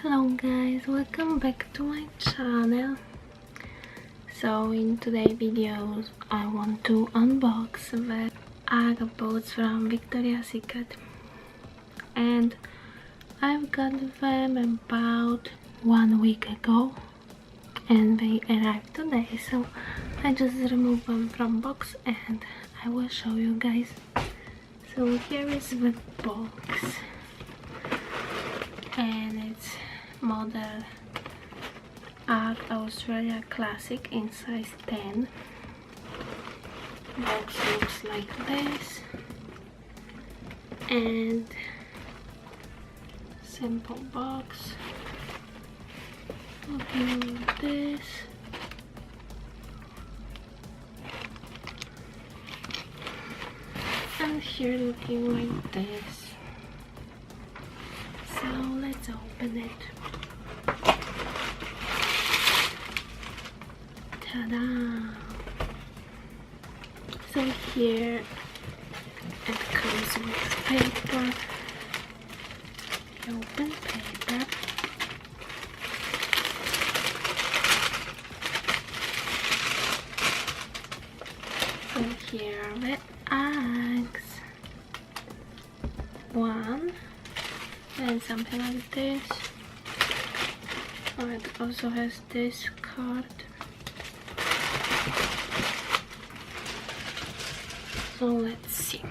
Hello guys, welcome back to my channel. So in today's video I want to unbox the Ugg boots from Victoria's Secret, and I've got them about 1 week ago and they arrived today, so I just removed them from box and I will show you guys. So here is the box, and it's model Ugg Australia Classic in size 10. Box looks like this, and simple box looking like this. And here looking like this. So let's open it. Ta-da! So here it comes with paper, open paper, so here are the Uggs. One, and something like this. Oh, it also has this card. So let's see.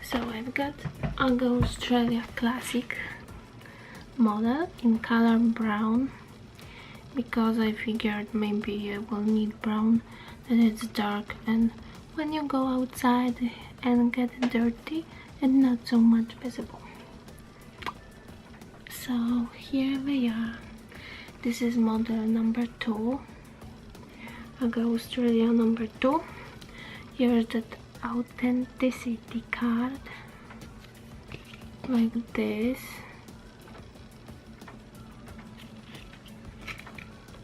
So I've got Ugg Australia Classic model in color brown, because I figured maybe I will need brown, that it's dark, and when you go outside and get dirty, it's not so much visible. So here they are. This is model number 2, Ugg Australia number 2. Here's the authenticity card, like this,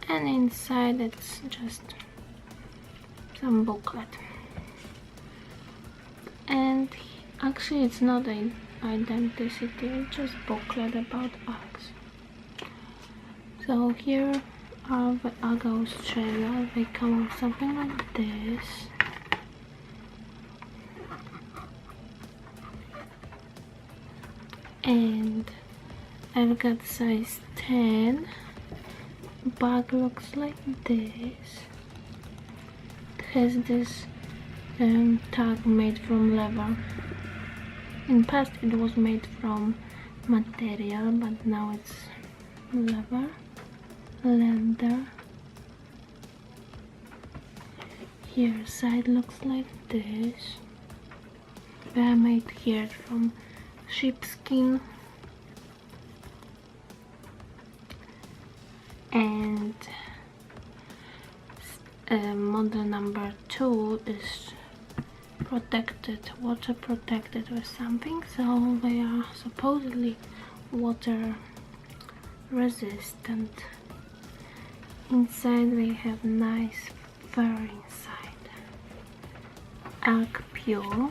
and inside it's just some booklet. And actually it's not an authenticity, it's just booklet about Uggs. So here are the Ugg Australia. They come with something like this. And I've got size 10. Bag looks like this. It has this tag made from leather. In past it was made from material, but now it's leather. Here side looks like this. They are made here from sheepskin, and model number 2 is protected, water protected with something, so they are supposedly water resistant. Inside they have nice fur inside, Ugg Pure,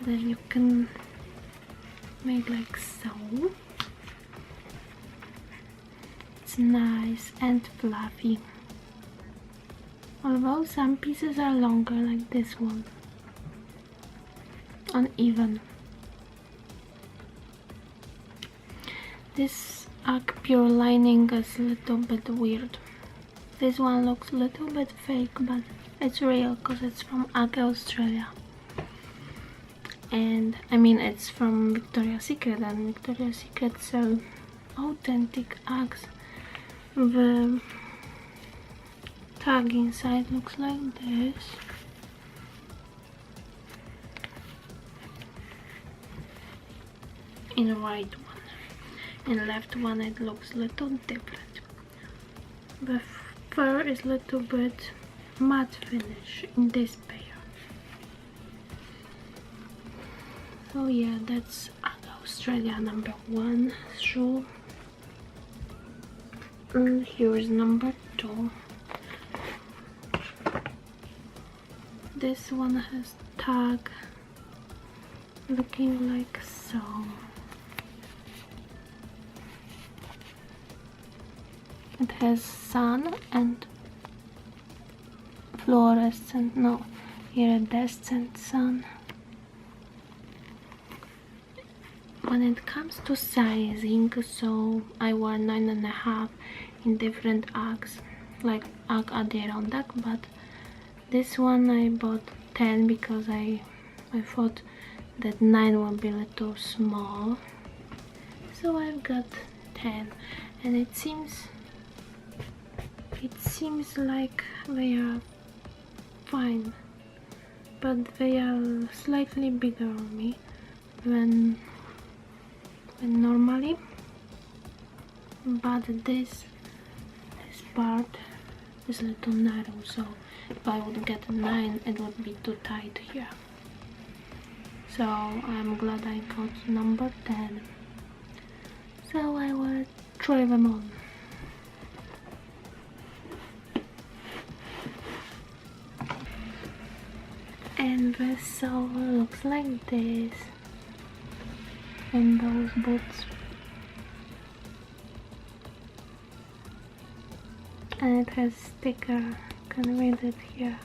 that you can make like so. It's nice and fluffy, although some pieces are longer, like this one, uneven. This Ugg Pure lining is a little bit weird. This one looks a little bit fake, but it's real because it's from Ugg Australia. And I mean, it's from Victoria's Secret, and Victoria's Secret sell authentic Uggs. The tag inside looks like this. In the right one. In left one it looks a little different. The fur is a little bit matte finish in this pair. So yeah, that's Ugg Australia number 1 shoe. And here's number 2. This one has tag looking like so. It has sun and fluorescent, no, iridescent sun. When it comes to sizing, so I wore 9.5 in different Uggs, like Ugg Adirondack, but this one I bought 10 because I thought that 9 would be a little small, so I've got 10, and it seems like they are fine, but they are slightly bigger on me than normally. But this part is a little narrow, so if I would get a 9 it would be too tight here. So I'm glad I got number 10. So I will try them on. And the sole looks like this in those boots. And it has sticker, you can read it here.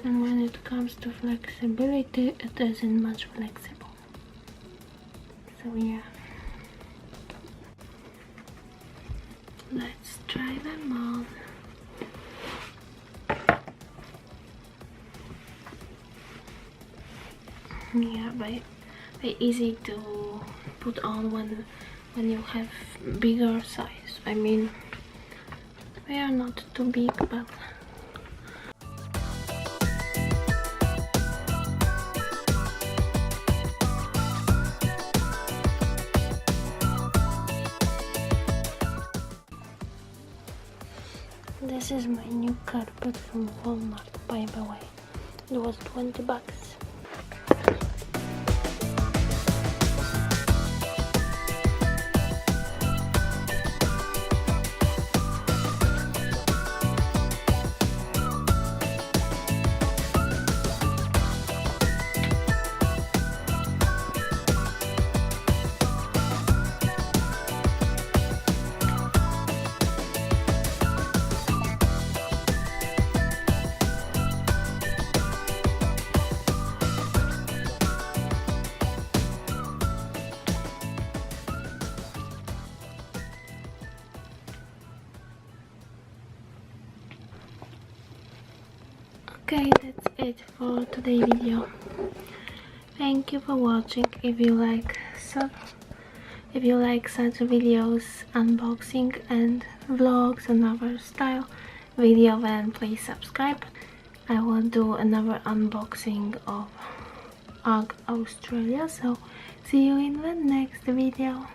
And when it comes to flexibility, it isn't much flexible. So yeah. Let's try them on. Yeah, they're easy to put on when you have bigger size. I mean, they are not too big, but this is my new carpet from Poshmark, by the way. It was 20 bucks. Okay, that's it for today's video. Thank you for watching. If you like such videos, unboxing and vlogs and other style video, then please subscribe. I will do another unboxing of Ugg Australia, so see you in the next video.